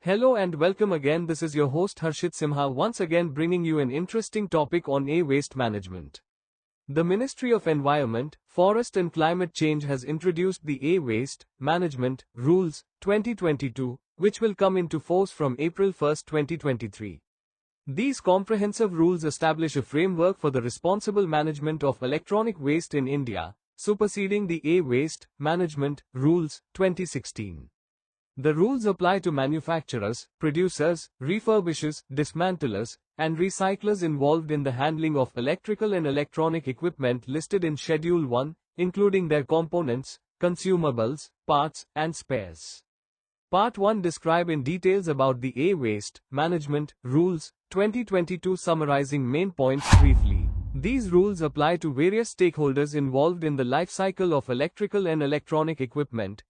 Hello and welcome again. This is your host Harshit Simha once again bringing you an interesting topic on waste management. The Ministry of Environment, Forest and Climate Change has introduced the Waste Management Rules 2022, which will come into force from April 1, 2023. These comprehensive rules establish a framework for the responsible management of electronic waste in India, superseding the Waste Management Rules 2016. The rules apply to manufacturers, producers, refurbishers, dismantlers, and recyclers involved in the handling of electrical and electronic equipment listed in Schedule 1, including their components, consumables, parts, and spares. Part 1 describe in details about the Waste Management Rules 2022, summarizing main points briefly. These rules apply to various stakeholders involved in the life cycle of electrical and electronic equipment,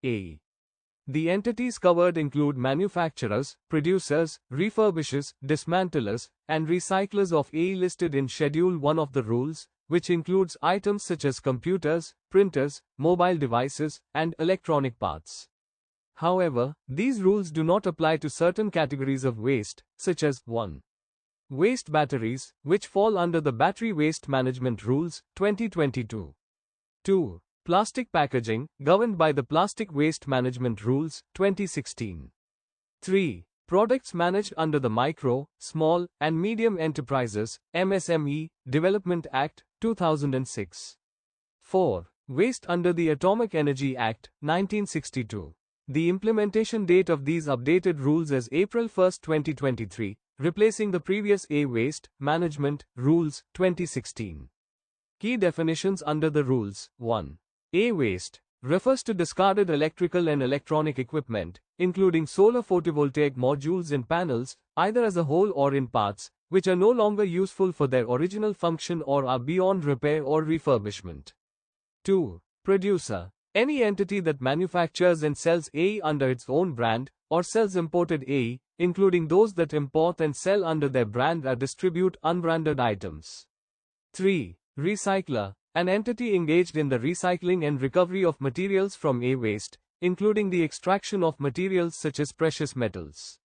The entities covered include manufacturers, producers, refurbishers, dismantlers, and recyclers of listed in Schedule 1 of the rules, which includes items such as computers, printers, mobile devices, and electronic parts. However, these rules do not apply to certain categories of waste, such as 1. Waste batteries, which fall under the Battery Waste Management Rules 2022. 2. Plastic packaging, governed by the Plastic Waste Management Rules 2016. 3. Products managed under the Micro, Small, and Medium Enterprises MSME Development Act 2006. 4. Waste under the Atomic Energy Act 1962. The implementation date of these updated rules is April 1, 2023, replacing the previous Waste Management Rules 2016. Key definitions under the rules. 1. Waste refers to discarded electrical and electronic equipment, including solar photovoltaic modules and panels, either as a whole or in parts, which are no longer useful for their original function or are beyond repair or refurbishment. 2. Producer. Any entity that manufactures and sells under its own brand, or sells imported including those that import and sell under their brand or distribute unbranded items. 3. Recycler. An entity engaged in the recycling and recovery of materials from waste, including the extraction of materials such as precious metals.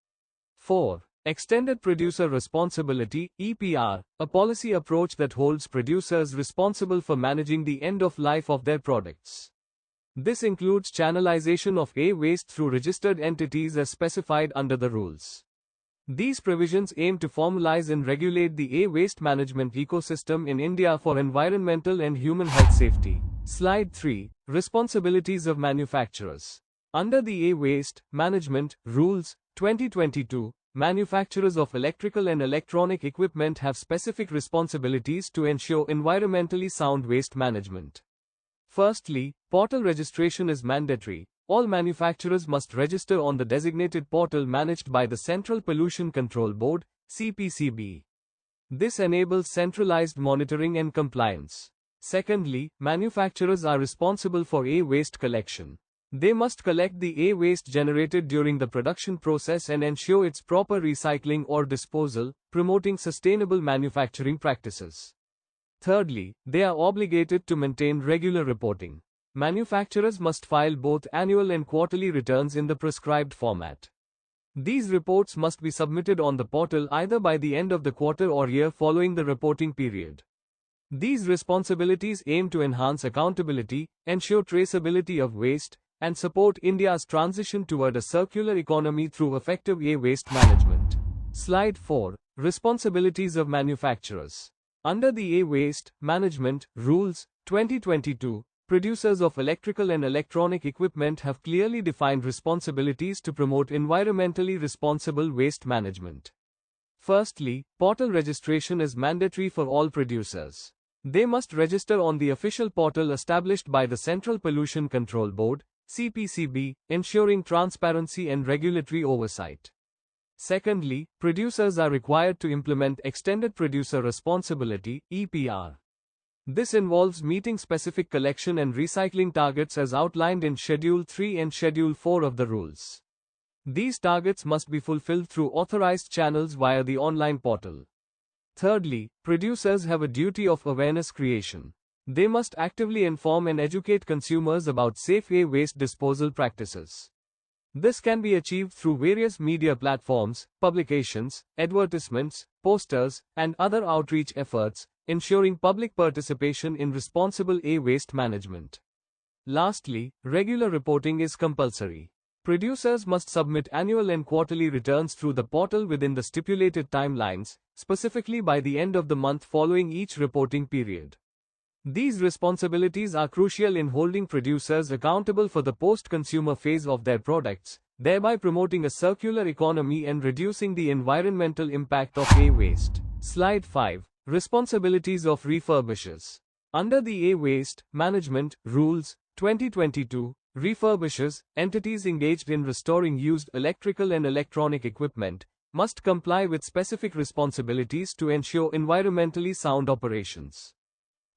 4. Extended Producer Responsibility (EPR), a policy approach that holds producers responsible for managing the end of life of their products. This includes channelization of waste through registered entities as specified under the rules. These provisions aim to formalize and regulate the waste management ecosystem in India for environmental and human health safety. Slide 3. Responsibilities of manufacturers. Under the Waste Management Rules 2022, manufacturers of electrical and electronic equipment have specific responsibilities to ensure environmentally sound waste management. Firstly, portal registration is mandatory. All manufacturers must register on the designated portal managed by the Central Pollution Control Board, CPCB. This enables centralized monitoring and compliance. Secondly, manufacturers are responsible for waste collection. They must collect the waste generated during the production process and ensure its proper recycling or disposal, promoting sustainable manufacturing practices. Thirdly, they are obligated to maintain regular reporting. Manufacturers must file both annual and quarterly returns in the prescribed format. These reports must be submitted on the portal either by the end of the quarter or year following the reporting period. These responsibilities aim to enhance accountability, ensure traceability of waste, and support India's transition toward a circular economy through effective waste management. Slide 4. Responsibilities of manufacturers. Under the Waste Management Rules 2022, producers of electrical and electronic equipment have clearly defined responsibilities to promote environmentally responsible waste management. Firstly, portal registration is mandatory for all producers. They must register on the official portal established by the Central Pollution Control Board, CPCB, ensuring transparency and regulatory oversight. Secondly, producers are required to implement Extended Producer Responsibility (EPR). This involves meeting specific collection and recycling targets as outlined in Schedule 3 and Schedule 4 of the rules. These targets must be fulfilled through authorized channels via the online portal. Thirdly, producers have a duty of awareness creation. They must actively inform and educate consumers about safe waste disposal practices. This can be achieved through various media platforms, publications, advertisements, posters, and other outreach efforts, ensuring public participation in responsible e-waste management. Lastly, regular reporting is compulsory. Producers must submit annual and quarterly returns through the portal within the stipulated timelines, specifically by the end of the month following each reporting period. These responsibilities are crucial in holding producers accountable for the post-consumer phase of their products, thereby promoting a circular economy and reducing the environmental impact of e-waste. Slide 5. Responsibilities of refurbishers. Under the E-Waste Management Rules, 2022, refurbishers, entities engaged in restoring used electrical and electronic equipment, must comply with specific responsibilities to ensure environmentally sound operations.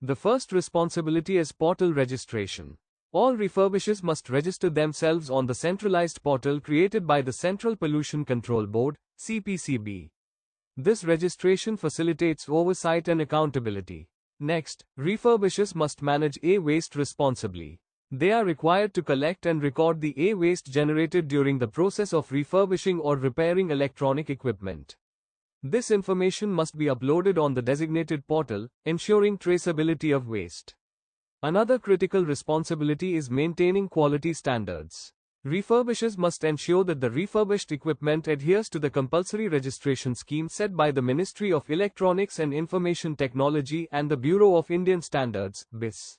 The first responsibility is portal registration. All refurbishers must register themselves on the centralized portal created by the Central Pollution Control Board, CPCB. This registration facilitates oversight and accountability. Next, refurbishers must manage e-waste responsibly. They are required to collect and record the e-waste generated during the process of refurbishing or repairing electronic equipment. This information must be uploaded on the designated portal, ensuring traceability of waste. Another critical responsibility is maintaining quality standards. Refurbishers must ensure that the refurbished equipment adheres to the compulsory registration scheme set by the Ministry of Electronics and Information Technology and the Bureau of Indian Standards, BIS.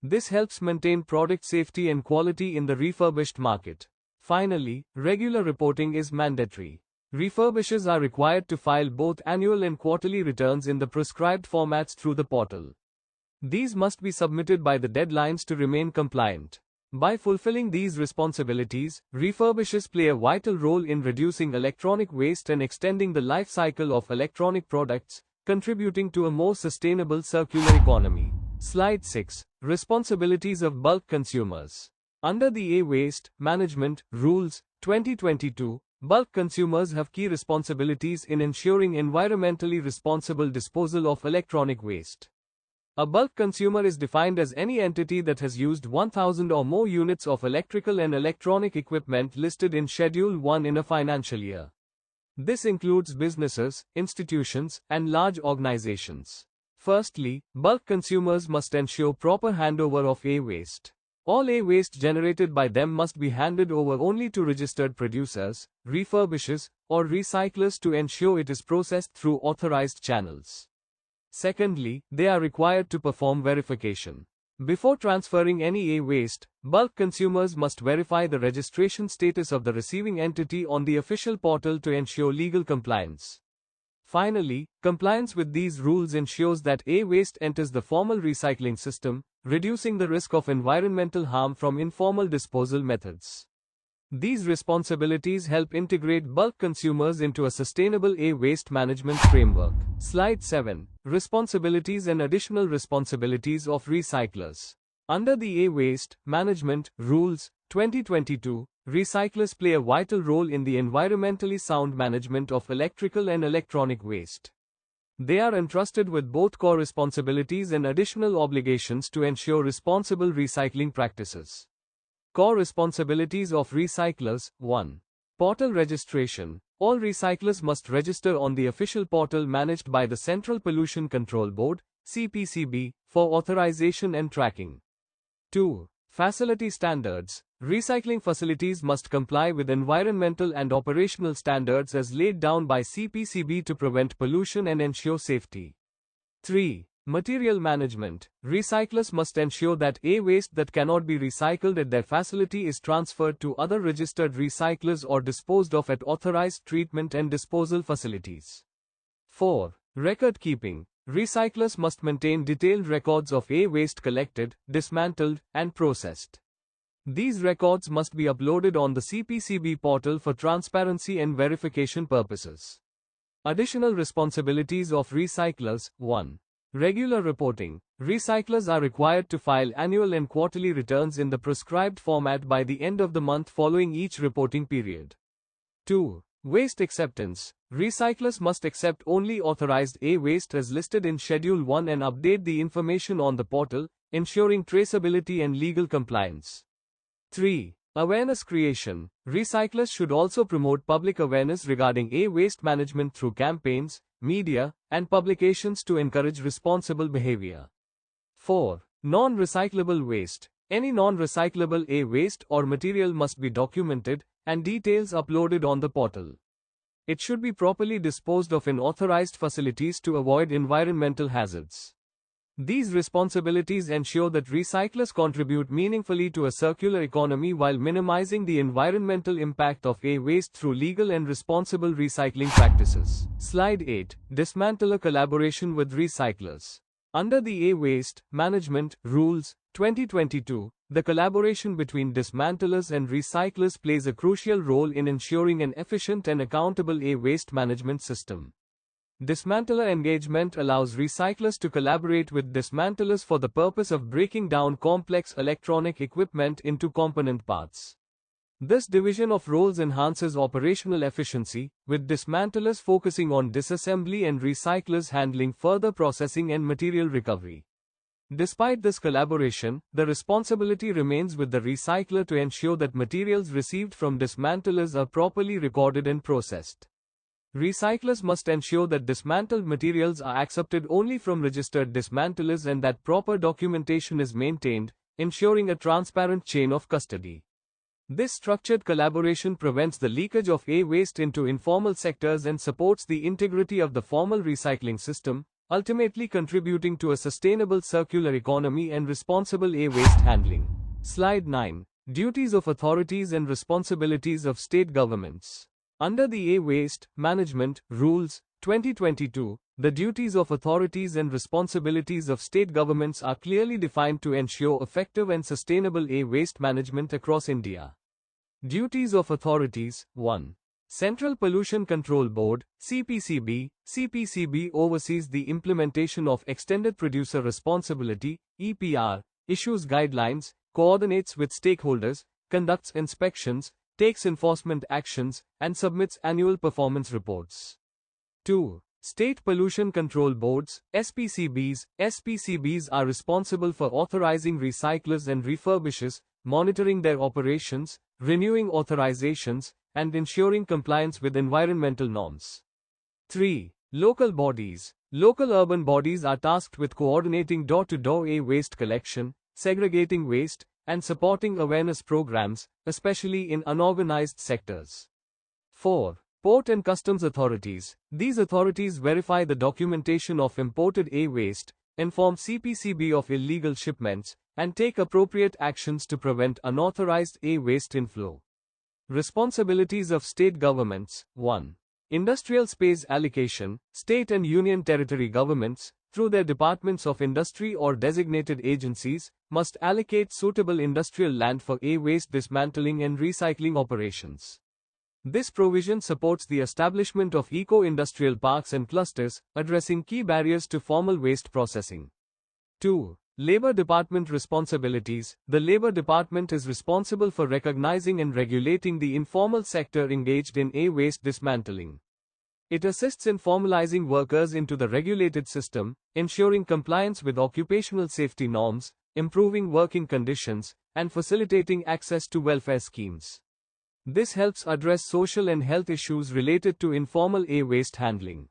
This helps maintain product safety and quality in the refurbished market. Finally, regular reporting is mandatory. Refurbishers are required to file both annual and quarterly returns in the prescribed formats through the portal. These must be submitted by the deadlines to remain compliant. By fulfilling these responsibilities, refurbishers play a vital role in reducing electronic waste and extending the life cycle of electronic products, contributing to a more sustainable circular economy. Slide 6. Responsibilities of bulk consumers. Under the E-Waste Management Rules, 2022, bulk consumers have key responsibilities in ensuring environmentally responsible disposal of electronic waste. A bulk consumer is defined as any entity that has used 1,000 or more units of electrical and electronic equipment listed in Schedule 1 in a financial year. This includes businesses, institutions, and large organizations. Firstly, bulk consumers must ensure proper handover of e-waste. All e-waste generated by them must be handed over only to registered producers, refurbishers, or recyclers to ensure it is processed through authorized channels. Secondly, they are required to perform verification. Before transferring any e-waste, bulk consumers must verify the registration status of the receiving entity on the official portal to ensure legal compliance. Finally, compliance with these rules ensures that e-waste enters the formal recycling system, reducing the risk of environmental harm from informal disposal methods. These responsibilities help integrate bulk consumers into a sustainable e-waste management framework. Slide 7. Responsibilities and additional responsibilities of recyclers. Under the E-Waste Management Rules, 2022, recyclers play a vital role in the environmentally sound management of electrical and electronic waste. They are entrusted with both core responsibilities and additional obligations to ensure responsible recycling practices. Core responsibilities of recyclers. 1. Portal registration. All recyclers must register on the official portal managed by the Central Pollution Control Board, CPCB, for authorization and tracking. 2. Facility standards. Recycling facilities must comply with environmental and operational standards as laid down by CPCB to prevent pollution and ensure safety. 3. Material management. Recyclers must ensure that e-waste that cannot be recycled at their facility is transferred to other registered recyclers or disposed of at authorized treatment and disposal facilities. 4. Record keeping. Recyclers must maintain detailed records of e-waste collected, dismantled, and processed. These records must be uploaded on the CPCB portal for transparency and verification purposes. Additional responsibilities of recyclers. 1. Regular reporting. Recyclers are required to file annual and quarterly returns in the prescribed format by the end of the month following each reporting period. 2. Waste acceptance. Recyclers must accept only authorized e-waste as listed in Schedule 1 and update the information on the portal, ensuring traceability and legal compliance. 3. Awareness creation. Recyclers should also promote public awareness regarding e-waste management through campaigns, media, and publications to encourage responsible behavior. 4. Non-recyclable waste. Any non-recyclable e-waste or material must be documented and details uploaded on the portal. It should be properly disposed of in authorized facilities to avoid environmental hazards. These responsibilities ensure that recyclers contribute meaningfully to a circular economy while minimizing the environmental impact of e-waste through legal and responsible recycling practices. Slide 8. Dismantler Collaboration with Recyclers. Under the E-Waste Management Rules 2022, the collaboration between dismantlers and recyclers plays a crucial role in ensuring an efficient and accountable e-waste management system. Dismantler engagement allows recyclers to collaborate with dismantlers for the purpose of breaking down complex electronic equipment into component parts. This division of roles enhances operational efficiency, with dismantlers focusing on disassembly and recyclers handling further processing and material recovery. Despite this collaboration, the responsibility remains with the recycler to ensure that materials received from dismantlers are properly recorded and processed. Recyclers must ensure that dismantled materials are accepted only from registered dismantlers and that proper documentation is maintained, ensuring a transparent chain of custody. This structured collaboration prevents the leakage of e-waste into informal sectors and supports the integrity of the formal recycling system, ultimately contributing to a sustainable circular economy and responsible e-waste handling. Slide 9. Duties of authorities and responsibilities of state governments. Under the E-Waste Management Rules 2022, the duties of authorities and responsibilities of state governments are clearly defined to ensure effective and sustainable e-waste management across India. Duties of authorities. 1. Central Pollution Control Board (CPCB). CPCB oversees the implementation of Extended Producer Responsibility (EPR), issues guidelines, coordinates with stakeholders, conducts inspections, takes enforcement actions, and submits annual performance reports. 2. State Pollution Control Boards (SPCBs). SPCBs are responsible for authorizing recyclers and refurbishers, monitoring their operations, renewing authorizations, and ensuring compliance with environmental norms. 3. Local bodies. Local urban bodies are tasked with coordinating door-to-door e-waste collection, segregating waste, and supporting awareness programs, especially in unorganized sectors. 4. Port and Customs Authorities. These authorities verify the documentation of imported e-waste, inform CPCB of illegal shipments, and take appropriate actions to prevent unauthorized e-waste inflow. Responsibilities of state governments. 1. Industrial space allocation. State and union territory governments, through their departments of industry or designated agencies, must allocate suitable industrial land for e-waste dismantling and recycling operations. This provision supports the establishment of eco-industrial parks and clusters, addressing key barriers to formal waste processing. 2. Labor Department responsibilities. The Labor Department is responsible for recognizing and regulating the informal sector engaged in e-waste dismantling. It assists in formalizing workers into the regulated system, ensuring compliance with occupational safety norms, improving working conditions, and facilitating access to welfare schemes. This helps address social and health issues related to informal e-waste handling.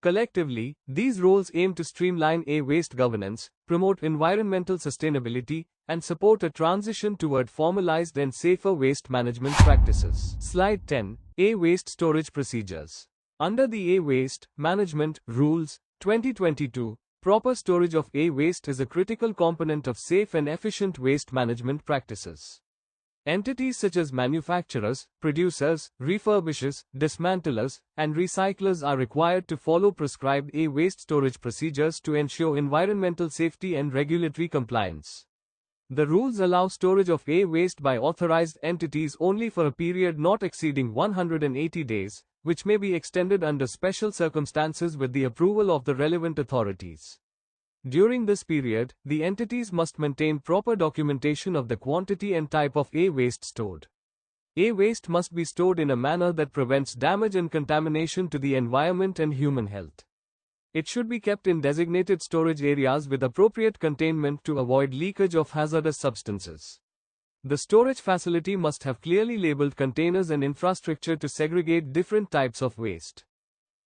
Collectively, these roles aim to streamline e-waste governance, promote environmental sustainability, and support a transition toward formalized and safer waste management practices. Slide 10. E-waste storage procedures. Under the E-Waste Management Rules 2022, proper storage of e-waste is a critical component of safe and efficient waste management practices. Entities such as manufacturers, producers, refurbishers, dismantlers, and recyclers are required to follow prescribed e-waste storage procedures to ensure environmental safety and regulatory compliance. The rules allow storage of e-waste by authorized entities only for a period not exceeding 180 days, which may be extended under special circumstances with the approval of the relevant authorities. During this period, the entities must maintain proper documentation of the quantity and type of e-waste stored. E-waste must be stored in a manner that prevents damage and contamination to the environment and human health. It should be kept in designated storage areas with appropriate containment to avoid leakage of hazardous substances. The storage facility must have clearly labeled containers and infrastructure to segregate different types of waste.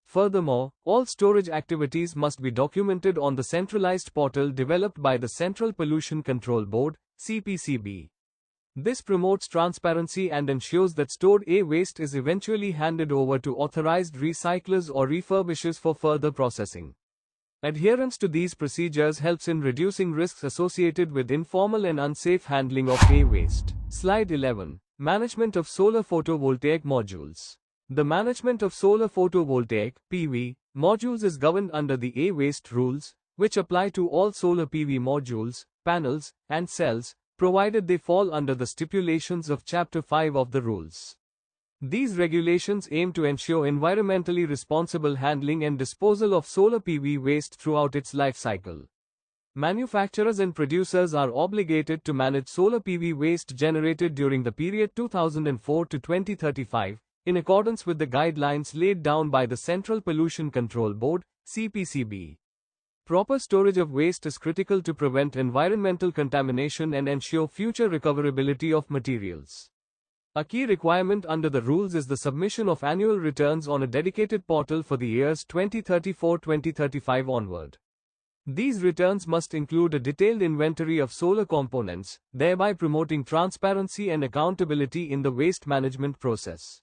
Furthermore, all storage activities must be documented on the centralized portal developed by the Central Pollution Control Board, CPCB. This promotes transparency and ensures that stored waste is eventually handed over to authorized recyclers or refurbishers for further processing. Adherence to these procedures helps in reducing risks associated with informal and unsafe handling of waste. Slide 11. Management of solar photovoltaic modules. The management of solar photovoltaic (PV) modules is governed under the waste rules, which apply to all solar PV modules, panels, and cells, provided they fall under the stipulations of Chapter 5 of the rules. These regulations aim to ensure environmentally responsible handling and disposal of solar PV waste throughout its life cycle. Manufacturers and producers are obligated to manage solar PV waste generated during the period 2004 to 2035, in accordance with the guidelines laid down by the Central Pollution Control Board, CPCB. Proper storage of waste is critical to prevent environmental contamination and ensure future recoverability of materials. A key requirement under the rules is the submission of annual returns on a dedicated portal for the years 2034-2035 onward. These returns must include a detailed inventory of solar components, thereby promoting transparency and accountability in the waste management process.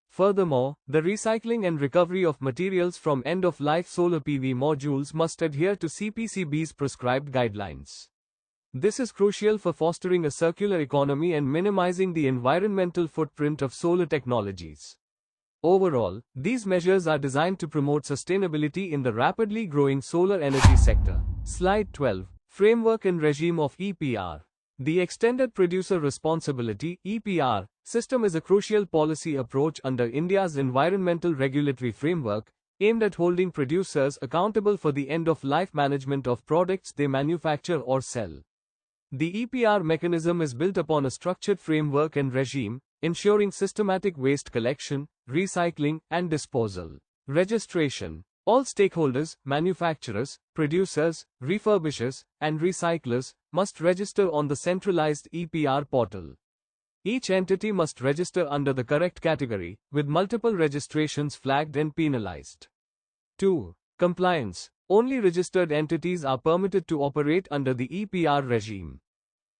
Furthermore, the recycling and recovery of materials from end-of-life solar PV modules must adhere to CPCB's prescribed guidelines. This is crucial for fostering a circular economy and minimizing the environmental footprint of solar technologies. Overall, these measures are designed to promote sustainability in the rapidly growing solar energy sector. Slide 12. Framework and Regime of EPR. The Extended Producer Responsibility (EPR) system is a crucial policy approach under India's environmental regulatory framework, aimed at holding producers accountable for the end-of-life management of products they manufacture or sell. The EPR mechanism is built upon a structured framework and regime, ensuring systematic waste collection, recycling, and disposal. Registration. All stakeholders, manufacturers, producers, refurbishers, and recyclers, must register on the centralized EPR portal. Each entity must register under the correct category, with multiple registrations flagged and penalized. 2. Compliance. Only registered entities are permitted to operate under the EPR regime.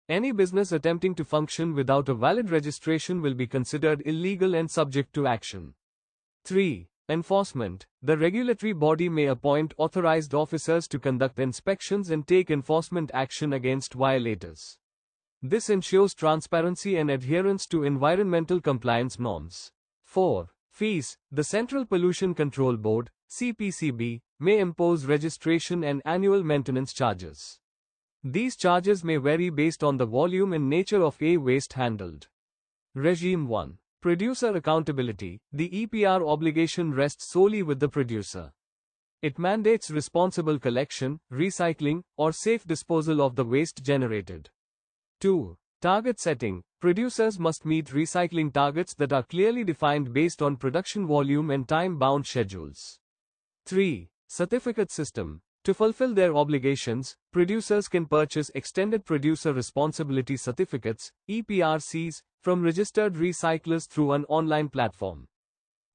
Any business attempting to function without a valid registration will be considered illegal and subject to action. 3. Enforcement. The regulatory body may appoint authorized officers to conduct inspections and take enforcement action against violators. This ensures transparency and adherence to environmental compliance norms. 4. Fees. The Central Pollution Control Board, CPCB, may impose registration and annual maintenance charges. These charges may vary based on the volume and nature of waste handled. Regime 1. Producer accountability. The EPR obligation rests solely with the producer. It mandates responsible collection, recycling, or safe disposal of the waste generated. 2. Target setting. Producers must meet recycling targets that are clearly defined based on production volume and time-bound schedules. 3. Certificate system. To fulfill their obligations, producers can purchase Extended Producer Responsibility Certificates, EPRCs, from registered recyclers through an online platform.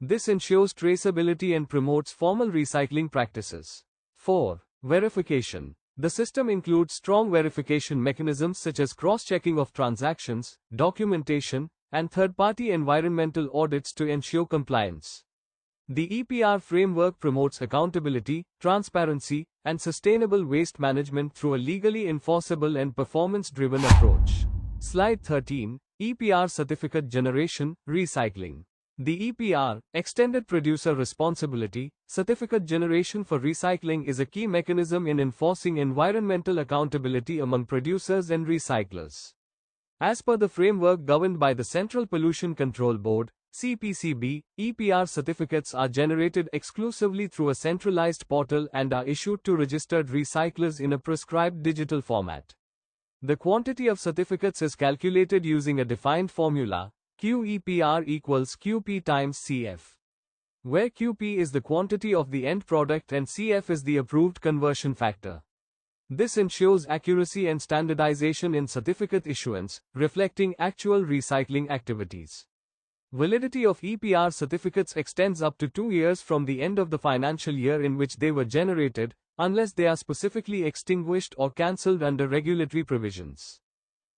This ensures traceability and promotes formal recycling practices. 4. Verification. The system includes strong verification mechanisms such as cross-checking of transactions, documentation, and third-party environmental audits to ensure compliance. The EPR framework promotes accountability, transparency, and sustainable waste management through a legally enforceable and performance-driven approach. Slide 13. EPR Certificate Generation, Recycling. The EPR, Extended Producer Responsibility, Certificate Generation for recycling is a key mechanism in enforcing environmental accountability among producers and recyclers. As per the framework governed by the Central Pollution Control Board, CPCB, EPR certificates are generated exclusively through a centralized portal and are issued to registered recyclers in a prescribed digital format. The quantity of certificates is calculated using a defined formula, QEPR equals QP times CF, where QP is the quantity of the end product and CF is the approved conversion factor. This ensures accuracy and standardization in certificate issuance, reflecting actual recycling activities. Validity of EPR certificates extends up to 2 years from the end of the financial year in which they were generated, unless they are specifically extinguished or cancelled under regulatory provisions.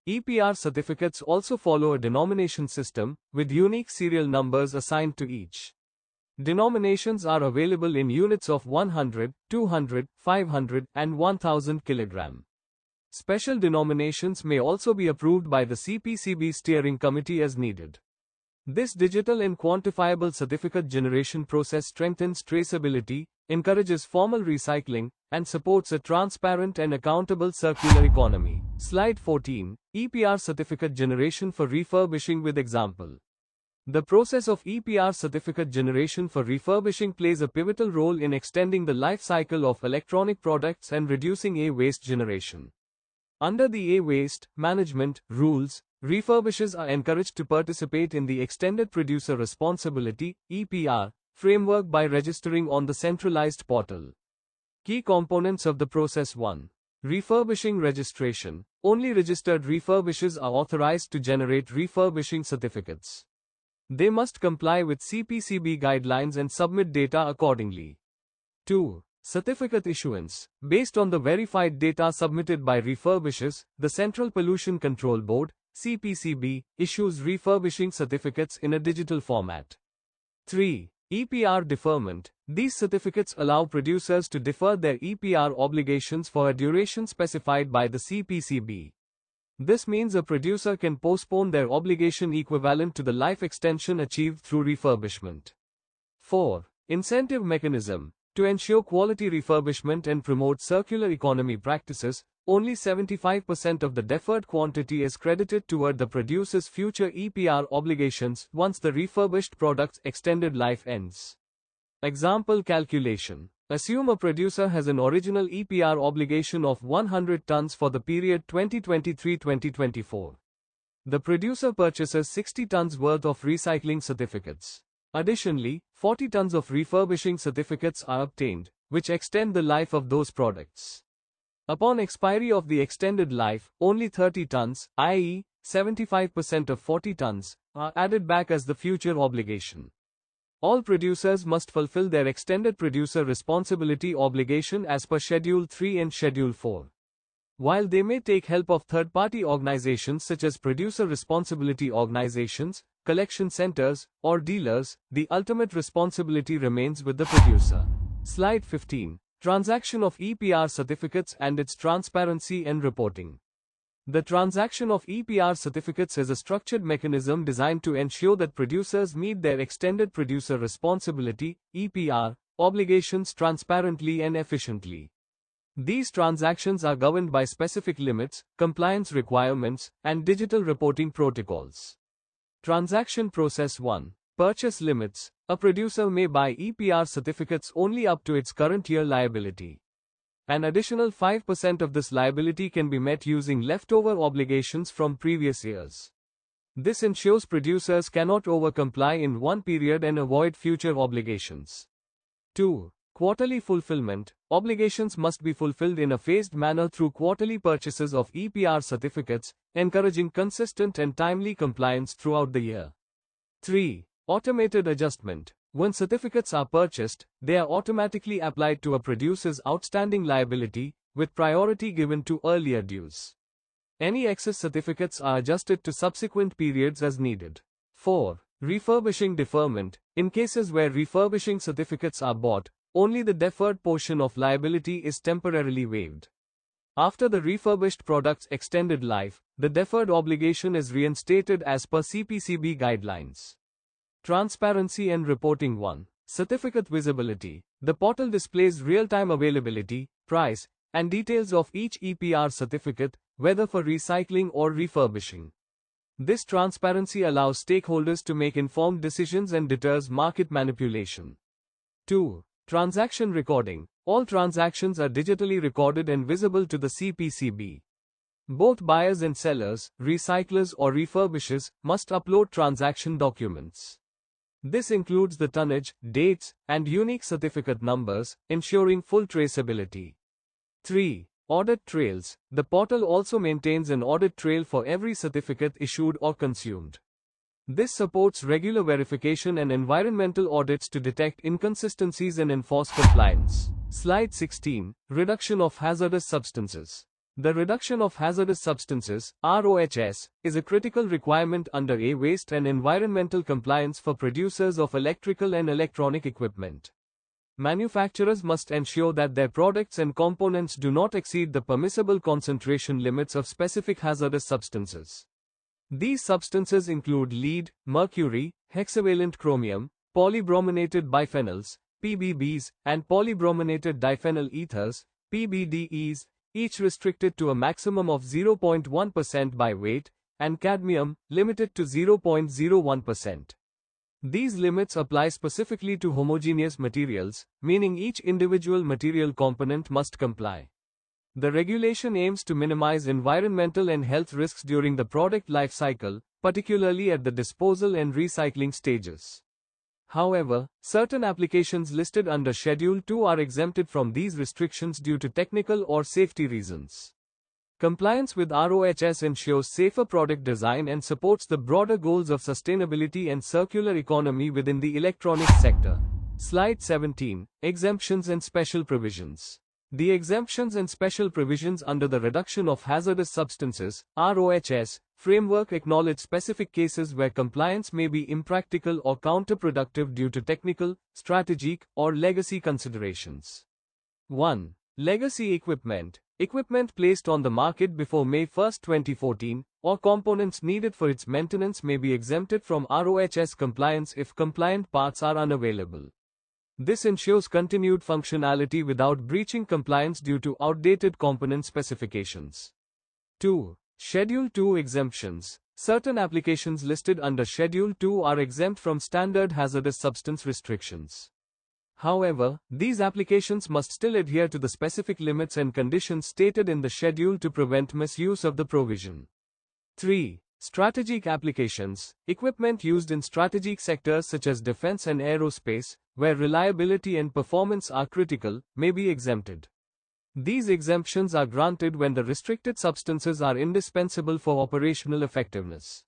EPR certificates also follow a denomination system, with unique serial numbers assigned to each. Denominations are available in units of 100, 200, 500, and 1000 kg. Special denominations may also be approved by the CPCB steering committee as needed. This digital and quantifiable certificate generation process strengthens traceability, encourages formal recycling, and supports a transparent and accountable circular economy. Slide 14, EPR Certificate Generation for Refurbishing with example. The process of EPR certificate generation for refurbishing plays a pivotal role in extending the life cycle of electronic products and reducing e-waste generation. Under the e-waste management rules, refurbishers are encouraged to participate in the Extended Producer Responsibility (EPR) framework by registering on the centralized portal. Key components of the process: 1. Refurbishing registration. Only registered refurbishers are authorized to generate refurbishing certificates. They must comply with CPCB guidelines and submit data accordingly. 2. Certificate issuance. Based on the verified data submitted by refurbishers, the Central Pollution Control Board (CPCB) issues refurbishing certificates in a digital format. 3. EPR deferment. These certificates allow producers to defer their EPR obligations for a duration specified by the CPCB. This means a producer can postpone their obligation equivalent to the life extension achieved through refurbishment. 4. Incentive mechanism. To ensure quality refurbishment and promote circular economy practices, only 75% of the deferred quantity is credited toward the producer's future EPR obligations once the refurbished product's extended life ends. Example calculation. Assume a producer has an original EPR obligation of 100 tons for the period 2023-2024. The producer purchases 60 tons worth of recycling certificates. Additionally, 40 tons of refurbishing certificates are obtained, which extend the life of those products. Upon expiry of the extended life, only 30 tons, i.e., 75% of 40 tons, are added back as the future obligation. All producers must fulfill their extended producer responsibility obligation as per Schedule 3 and Schedule 4. While they may take help of third-party organizations such as producer responsibility organizations, collection centers, or dealers, the ultimate responsibility remains with the producer. Slide 15. Transaction of EPR certificates and its transparency and reporting. The transaction of EPR certificates is a structured mechanism designed to ensure that producers meet their extended producer responsibility (EPR) obligations transparently and efficiently. These transactions are governed by specific limits, compliance requirements, and digital reporting protocols. Transaction Process 1. Purchase limits. A producer may buy EPR certificates only up to its current year liability. An additional 5% of this liability can be met using leftover obligations from previous years. This ensures producers cannot overcomply in one period and avoid future obligations. 2. Quarterly fulfillment. Obligations must be fulfilled in a phased manner through quarterly purchases of EPR certificates, encouraging consistent and timely compliance throughout the year. 3. Automated adjustment. When certificates are purchased, they are automatically applied to a producer's outstanding liability, with priority given to earlier dues. Any excess certificates are adjusted to subsequent periods as needed. 4. Refurbishing deferment. In cases where refurbishing certificates are bought, only the deferred portion of liability is temporarily waived. After the refurbished product's extended life, the deferred obligation is reinstated as per CPCB guidelines. Transparency and reporting. 1. Certificate visibility. The portal displays real-time availability, price, and details of each EPR certificate, whether for recycling or refurbishing. This transparency allows stakeholders to make informed decisions and deters market manipulation. 2. Transaction recording. All transactions are digitally recorded and visible to the CPCB. Both buyers and sellers, recyclers or refurbishers, must upload transaction documents. This includes the tonnage, dates, and unique certificate numbers, ensuring full traceability. 3. Audit trails. The portal also maintains an audit trail for every certificate issued or consumed. This supports regular verification and environmental audits to detect inconsistencies and enforce compliance. Slide 16. Reduction of hazardous substances. The reduction of hazardous substances, RoHS, is a critical requirement under e-waste and environmental compliance for producers of electrical and electronic equipment. Manufacturers must ensure that their products and components do not exceed the permissible concentration limits of specific hazardous substances. These substances include lead, mercury, hexavalent chromium, polybrominated biphenyls, PBBs, and polybrominated diphenyl ethers, PBDEs, each restricted to a maximum of 0.1% by weight, and cadmium, limited to 0.01%. These limits apply specifically to homogeneous materials, meaning each individual material component must comply. The regulation aims to minimize environmental and health risks during the product life cycle, particularly at the disposal and recycling stages. However, certain applications listed under Schedule 2 are exempted from these restrictions due to technical or safety reasons. Compliance with RoHS ensures safer product design and supports the broader goals of sustainability and circular economy within the electronics sector. Slide 17. Exemptions and Special Provisions. The exemptions and special provisions under the Reduction of Hazardous Substances (RoHS) framework acknowledge specific cases where compliance may be impractical or counterproductive due to technical, strategic, or legacy considerations. 1. Legacy equipment. Equipment placed on the market before May 1, 2014, or components needed for its maintenance may be exempted from RoHS compliance if compliant parts are unavailable. This ensures continued functionality without breaching compliance due to outdated component specifications. 2. Schedule 2 exemptions. Certain applications listed under Schedule 2 are exempt from standard hazardous substance restrictions. However, these applications must still adhere to the specific limits and conditions stated in the schedule to prevent misuse of the provision. 3. Strategic applications. Equipment used in strategic sectors such as defense and aerospace, where reliability and performance are critical, may be exempted. These exemptions are granted when the restricted substances are indispensable for operational effectiveness.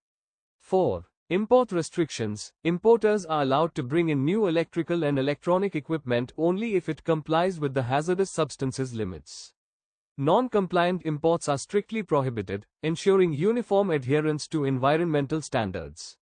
4. Import restrictions. Importers are allowed to bring in new electrical and electronic equipment only if it complies with the hazardous substances limits. Non-compliant imports are strictly prohibited, ensuring uniform adherence to environmental standards.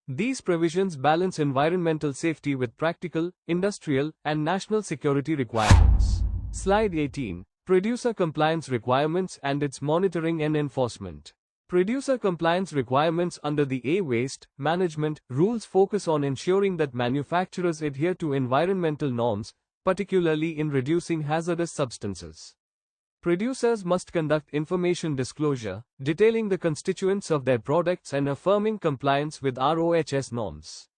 These provisions balance environmental safety with practical, industrial, and national security requirements. Slide 18. Producer compliance requirements and its monitoring and enforcement. Producer compliance requirements under the e-waste management rules focus on ensuring that manufacturers adhere to environmental norms, particularly in reducing hazardous substances. Producers must conduct information disclosure, detailing the constituents of their products and affirming compliance with RoHS norms.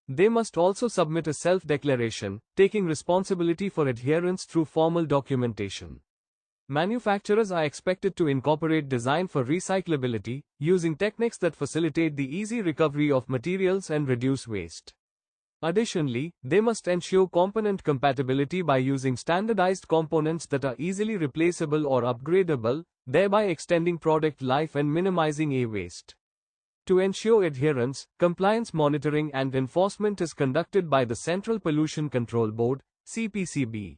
They must also submit a self-declaration, taking responsibility for adherence through formal documentation. Manufacturers are expected to incorporate design for recyclability, using techniques that facilitate the easy recovery of materials and reduce waste. Additionally, they must ensure component compatibility by using standardized components that are easily replaceable or upgradable, thereby extending product life and minimizing e-waste. To ensure adherence, compliance monitoring and enforcement is conducted by the Central Pollution Control Board, CPCB.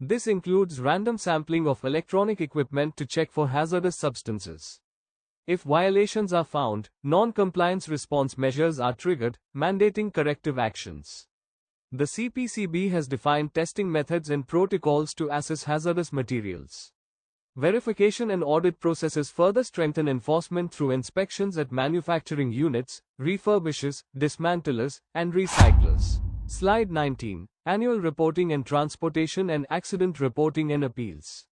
This includes random sampling of electronic equipment to check for hazardous substances. If violations are found, non-compliance response measures are triggered, mandating corrective actions. The CPCB has defined testing methods and protocols to assess hazardous materials. Verification and audit processes further strengthen enforcement through inspections at manufacturing units, refurbishers, dismantlers, and recyclers. Slide 19. Annual Reporting and Transportation and Accident Reporting and Appeals.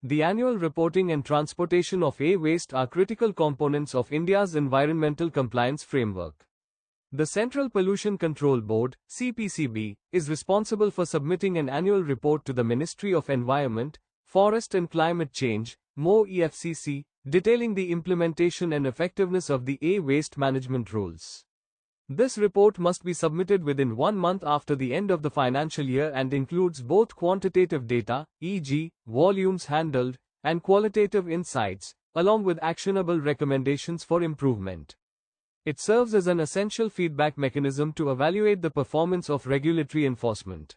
The annual reporting and transportation of e-waste are critical components of India's environmental compliance framework. The Central Pollution Control Board, CPCB, is responsible for submitting an annual report to the Ministry of Environment, Forest and Climate Change, (MoEFCC), detailing the implementation and effectiveness of the e-waste management rules. This report must be submitted within 1 month after the end of the financial year and includes both quantitative data, e.g., volumes handled, and qualitative insights, along with actionable recommendations for improvement. It serves as an essential feedback mechanism to evaluate the performance of regulatory enforcement.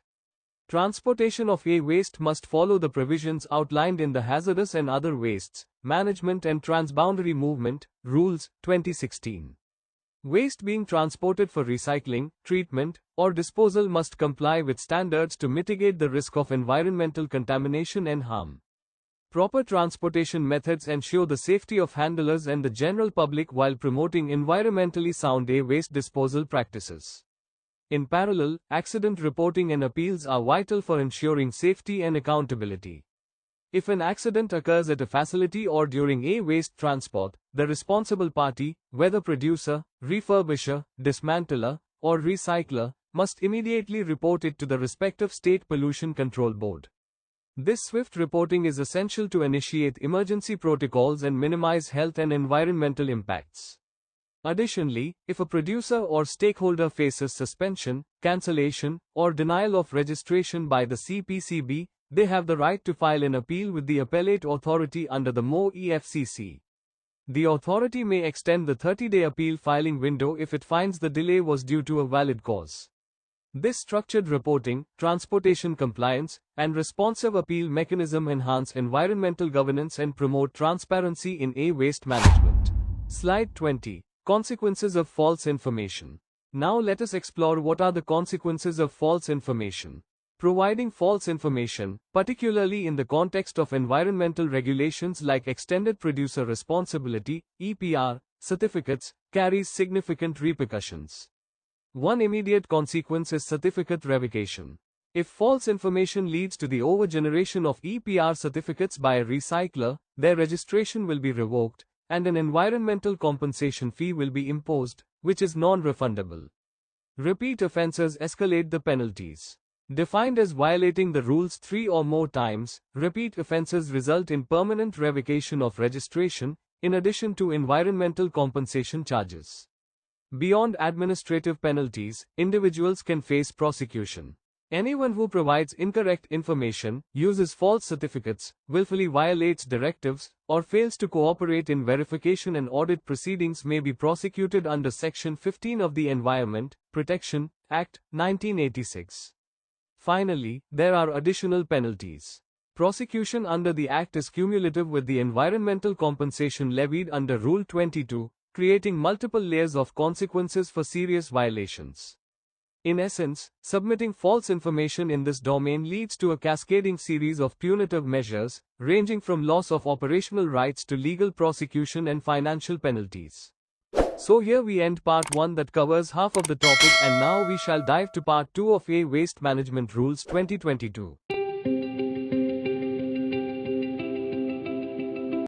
Transportation of e-waste must follow the provisions outlined in the Hazardous and Other Wastes, Management and Transboundary Movement, Rules, 2016. Waste being transported for recycling, treatment, or disposal must comply with standards to mitigate the risk of environmental contamination and harm. Proper transportation methods ensure the safety of handlers and the general public while promoting environmentally sound e-waste disposal practices. In parallel, accident reporting and appeals are vital for ensuring safety and accountability. If an accident occurs at a facility or during e-waste transport, the responsible party, whether producer, refurbisher, dismantler, or recycler, must immediately report it to the respective State Pollution Control Board. This swift reporting is essential to initiate emergency protocols and minimize health and environmental impacts. Additionally, if a producer or stakeholder faces suspension, cancellation, or denial of registration by the CPCB, they have the right to file an appeal with the appellate authority under the MO-EFCC. The authority may extend the 30-day appeal filing window if it finds the delay was due to a valid cause. This structured reporting, transportation compliance, and responsive appeal mechanism enhance environmental governance and promote transparency in e-waste management. Slide 20. Consequences of false information. Now let us explore what are the consequences of false information. Providing false information, particularly in the context of environmental regulations like Extended Producer Responsibility, EPR, certificates, carries significant repercussions. One immediate consequence is certificate revocation. If false information leads to the overgeneration of EPR certificates by a recycler, their registration will be revoked, and an environmental compensation fee will be imposed, which is non-refundable. Repeat offences escalate the penalties. Defined as violating the rules 3 or more times, repeat offences result in permanent revocation of registration, in addition to environmental compensation charges. Beyond administrative penalties, individuals can face prosecution. Anyone who provides incorrect information, uses false certificates, willfully violates directives, or fails to cooperate in verification and audit proceedings may be prosecuted under Section 15 of the Environment Protection Act, 1986. Finally, there are additional penalties. Prosecution under the Act is cumulative with the environmental compensation levied under Rule 22, creating multiple layers of consequences for serious violations. In essence, submitting false information in this domain leads to a cascading series of punitive measures, ranging from loss of operational rights to legal prosecution and financial penalties. So here we end part 1 that covers half of the topic, and now we shall dive to part 2 of e-Waste Management Rules 2022.